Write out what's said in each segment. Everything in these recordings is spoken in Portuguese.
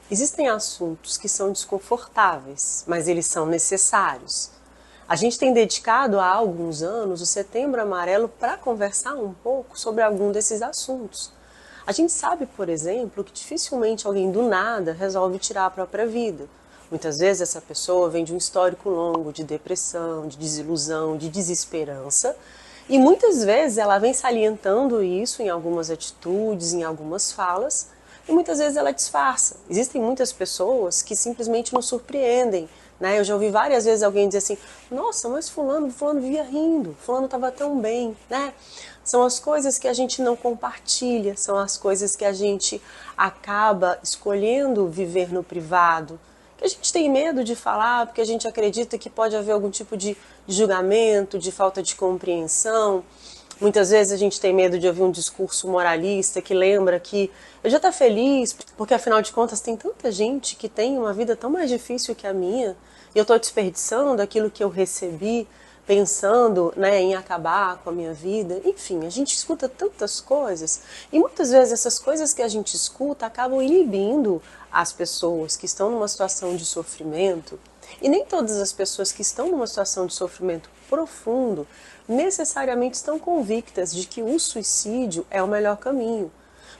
Existem assuntos que são desconfortáveis, mas eles são necessários. A gente tem dedicado há alguns anos o Setembro Amarelo para conversar um pouco sobre algum desses assuntos. A gente sabe, por exemplo, que dificilmente alguém do nada resolve tirar a própria vida. Muitas vezes essa pessoa vem de um histórico longo de depressão, de desilusão, de desesperança, e muitas vezes ela vem salientando isso em algumas atitudes, em algumas falas, e muitas vezes ela disfarça. Existem muitas pessoas que simplesmente nos surpreendem, né? Eu já ouvi várias vezes alguém dizer assim: nossa, mas fulano vivia rindo, fulano estava tão bem, né? São as coisas que a gente não compartilha, são as coisas que a gente acaba escolhendo viver no privado, que a gente tem medo de falar porque a gente acredita que pode haver algum tipo de julgamento, de falta de compreensão. Muitas vezes a gente tem medo de ouvir um discurso moralista que lembra que eu já estou feliz, porque afinal de contas tem tanta gente que tem uma vida tão mais difícil que a minha, e eu estou desperdiçando aquilo que eu recebi, pensando, né, em acabar com a minha vida. Enfim, a gente escuta tantas coisas, e muitas vezes essas coisas que a gente escuta acabam inibindo as pessoas que estão numa situação de sofrimento. E nem todas as pessoas que estão numa situação de sofrimento profundo necessariamente estão convictas de que o suicídio é o melhor caminho.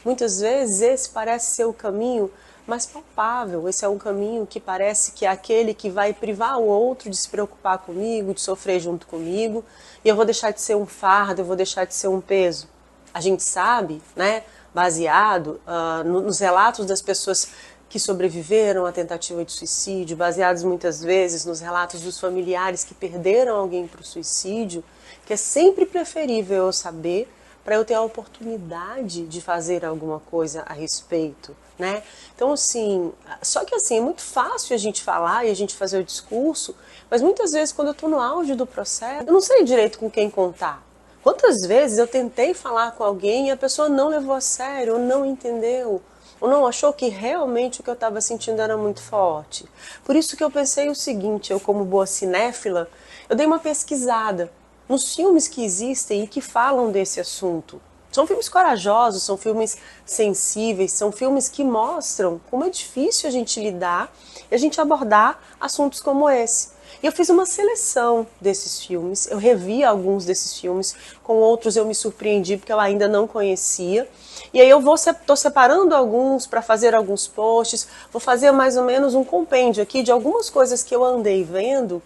Muitas vezes esse parece ser o caminho mais palpável, esse é um caminho que parece que é aquele que vai privar o outro de se preocupar comigo, de sofrer junto comigo, e eu vou deixar de ser um fardo, eu vou deixar de ser um peso. A gente sabe, né, baseado nos relatos das pessoas que sobreviveram à tentativa de suicídio, baseados muitas vezes nos relatos dos familiares que perderam alguém para o suicídio, que é sempre preferível eu saber para eu ter a oportunidade de fazer alguma coisa a respeito, né? Então, assim, só que assim, é muito fácil a gente falar e a gente fazer o discurso, mas muitas vezes quando eu estou no auge do processo, eu não sei direito com quem contar. Quantas vezes eu tentei falar com alguém e a pessoa não levou a sério, ou não entendeu, ou não achou que realmente o que eu estava sentindo era muito forte. Por isso que eu pensei o seguinte, eu como boa cinéfila, eu dei uma pesquisada nos filmes que existem e que falam desse assunto. São filmes corajosos, são filmes sensíveis, são filmes que mostram como é difícil a gente lidar e a gente abordar assuntos como esse. E eu fiz uma seleção desses filmes, eu revi alguns desses filmes, com outros eu me surpreendi porque eu ainda não conhecia. E aí eu tô separando alguns para fazer alguns posts, vou fazer mais ou menos um compêndio aqui de algumas coisas que eu andei vendo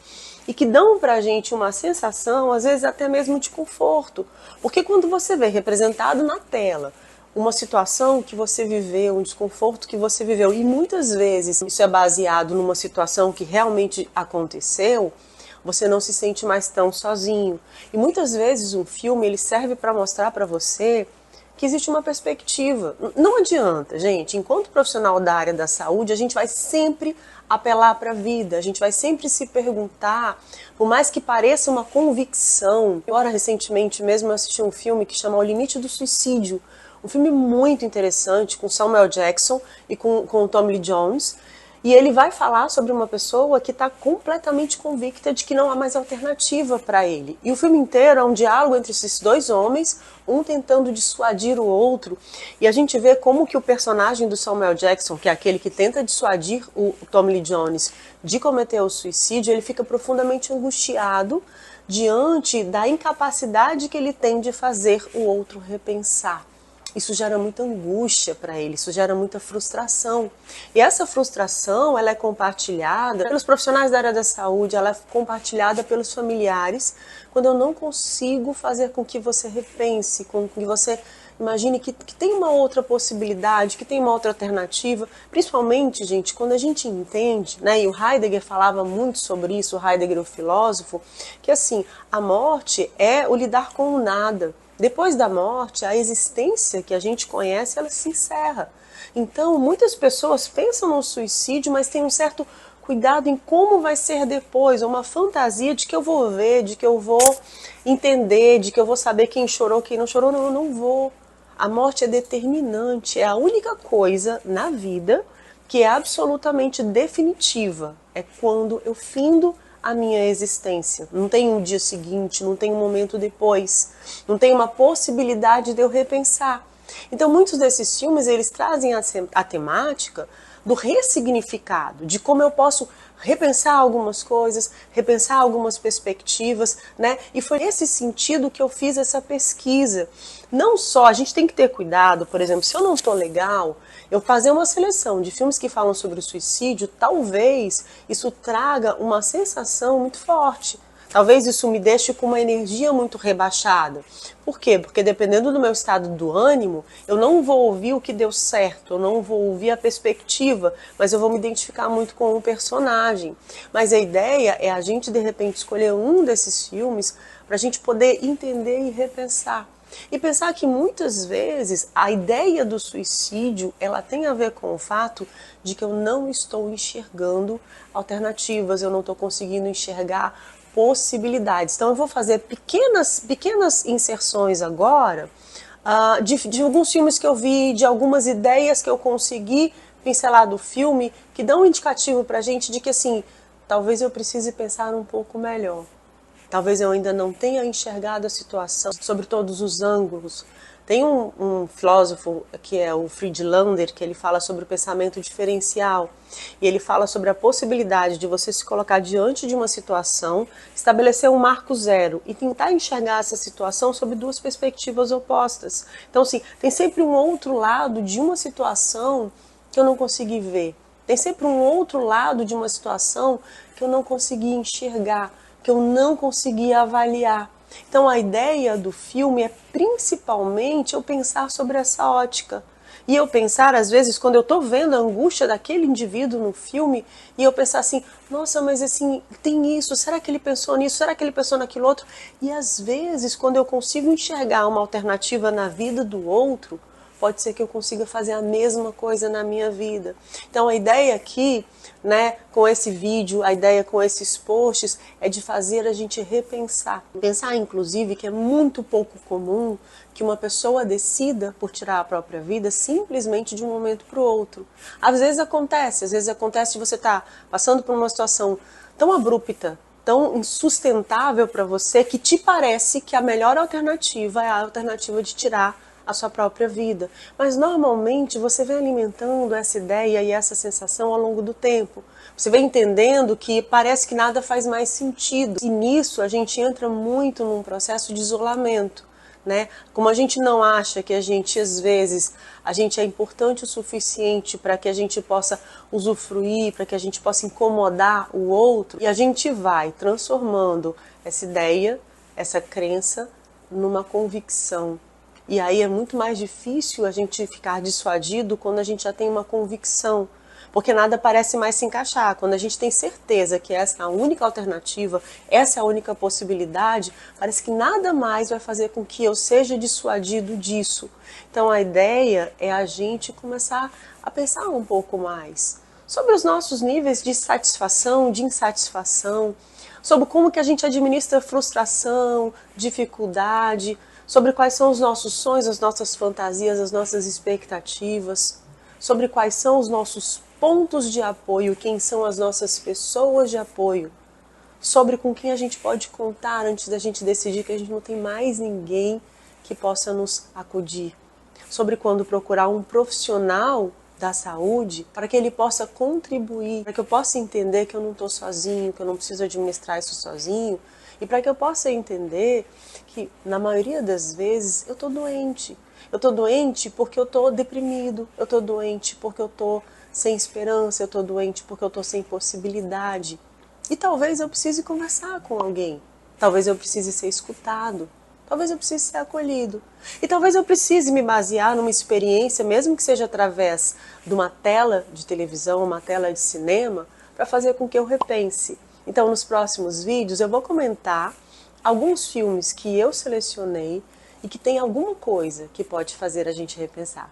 e que dão pra gente uma sensação, às vezes até mesmo de conforto. Porque quando você vê representado na tela uma situação que você viveu, um desconforto que você viveu, e muitas vezes isso é baseado numa situação que realmente aconteceu, você não se sente mais tão sozinho. E muitas vezes um filme ele serve para mostrar para você que existe uma perspectiva. Não adianta, gente, enquanto profissional da área da saúde, a gente vai sempre apelar para a vida, a gente vai sempre se perguntar, por mais que pareça uma convicção. Agora, recentemente mesmo, eu assisti um filme que chama O Limite do Suicídio, um filme muito interessante, com Samuel Jackson e com o Tommy Lee Jones, e ele vai falar sobre uma pessoa que está completamente convicta de que não há mais alternativa para ele. E o filme inteiro é um diálogo entre esses dois homens, um tentando dissuadir o outro. E a gente vê como que o personagem do Samuel Jackson, que é aquele que tenta dissuadir o Tommy Lee Jones de cometer o suicídio, ele fica profundamente angustiado diante da incapacidade que ele tem de fazer o outro repensar. Isso gera muita angústia para ele, isso gera muita frustração. E essa frustração, ela é compartilhada pelos profissionais da área da saúde, ela é compartilhada pelos familiares, quando eu não consigo fazer com que você repense, com que você imagine que tem uma outra possibilidade, que tem uma outra alternativa. Principalmente, gente, quando a gente entende, né, e o Heidegger falava muito sobre isso, o Heidegger, o filósofo, que assim, a morte é o lidar com o nada. Depois da morte, a existência que a gente conhece, ela se encerra. Então, muitas pessoas pensam no suicídio, mas tem um certo cuidado em como vai ser depois, uma fantasia de que eu vou ver, de que eu vou entender, de que eu vou saber quem chorou, quem não chorou. Não, eu não vou. A morte é determinante, é a única coisa na vida que é absolutamente definitiva. É quando eu findo a minha existência. Não tem um dia seguinte, não tem um momento depois, não tem uma possibilidade de eu repensar. Então muitos desses filmes, eles trazem a temática do ressignificado, de como eu posso repensar algumas coisas, repensar algumas perspectivas, né? E foi nesse sentido que eu fiz essa pesquisa. Não só, a gente tem que ter cuidado, por exemplo, se eu não estou legal, eu fazer uma seleção de filmes que falam sobre o suicídio, talvez isso traga uma sensação muito forte. Talvez isso me deixe com uma energia muito rebaixada. Por quê? Porque dependendo do meu estado do ânimo, eu não vou ouvir o que deu certo, eu não vou ouvir a perspectiva, mas eu vou me identificar muito com o personagem. Mas a ideia é a gente, de repente, escolher um desses filmes para a gente poder entender e repensar. E pensar que muitas vezes a ideia do suicídio ela tem a ver com o fato de que eu não estou enxergando alternativas, eu não estou conseguindo enxergar possibilidades. Então eu vou fazer pequenas inserções agora de alguns filmes que eu vi, de algumas ideias que eu consegui pincelar do filme, que dão um indicativo pra gente de que assim, talvez eu precise pensar um pouco melhor. Talvez eu ainda não tenha enxergado a situação sobre todos os ângulos. Tem um filósofo que é o Friedlander, que ele fala sobre o pensamento diferencial. E ele fala sobre a possibilidade de você se colocar diante de uma situação, estabelecer um marco zero e tentar enxergar essa situação sob duas perspectivas opostas. Então, assim, tem sempre um outro lado de uma situação que eu não consegui ver. Tem sempre um outro lado de uma situação que eu não consegui enxergar, que eu não consegui avaliar. Então a ideia do filme é principalmente eu pensar sobre essa ótica. E eu pensar, às vezes, quando eu estou vendo a angústia daquele indivíduo no filme, e eu pensar assim, nossa, mas assim, tem isso, será que ele pensou nisso, será que ele pensou naquilo outro? E às vezes, quando eu consigo enxergar uma alternativa na vida do outro, pode ser que eu consiga fazer a mesma coisa na minha vida. Então a ideia aqui, né, com esse vídeo, a ideia com esses posts é de fazer a gente repensar. Pensar, inclusive, que é muito pouco comum que uma pessoa decida por tirar a própria vida simplesmente de um momento para o outro. Às vezes acontece de você estar passando por uma situação tão abrupta, tão insustentável para você, que te parece que a melhor alternativa é a alternativa de tirar a sua própria vida. Mas normalmente você vem alimentando essa ideia e essa sensação ao longo do tempo. Você vem entendendo que parece que nada faz mais sentido. E nisso a gente entra muito num processo de isolamento, né? Como a gente não acha que a gente, às vezes, a gente é importante o suficiente para que a gente possa usufruir, para que a gente possa incomodar o outro, e a gente vai transformando essa ideia, essa crença, numa convicção. E aí é muito mais difícil a gente ficar dissuadido quando a gente já tem uma convicção, porque nada parece mais se encaixar. Quando a gente tem certeza que essa é a única alternativa, essa é a única possibilidade, parece que nada mais vai fazer com que eu seja dissuadido disso. Então a ideia é a gente começar a pensar um pouco mais sobre os nossos níveis de satisfação, de insatisfação, sobre como que a gente administra frustração, dificuldade, sobre quais são os nossos sonhos, as nossas fantasias, as nossas expectativas, sobre quais são os nossos pontos de apoio, quem são as nossas pessoas de apoio, sobre com quem a gente pode contar antes da gente decidir que a gente não tem mais ninguém que possa nos acudir, sobre quando procurar um profissional da saúde para que ele possa contribuir, para que eu possa entender que eu não estou sozinho, que eu não preciso administrar isso sozinho, e para que eu possa entender que, na maioria das vezes, eu estou doente. Eu estou doente porque eu estou deprimido, eu estou doente porque eu estou sem esperança, eu estou doente porque eu estou sem possibilidade. E talvez eu precise conversar com alguém, talvez eu precise ser escutado, talvez eu precise ser acolhido. E talvez eu precise me basear numa experiência, mesmo que seja através de uma tela de televisão, uma tela de cinema, para fazer com que eu repense. Então, nos próximos vídeos eu vou comentar alguns filmes que eu selecionei e que tem alguma coisa que pode fazer a gente repensar.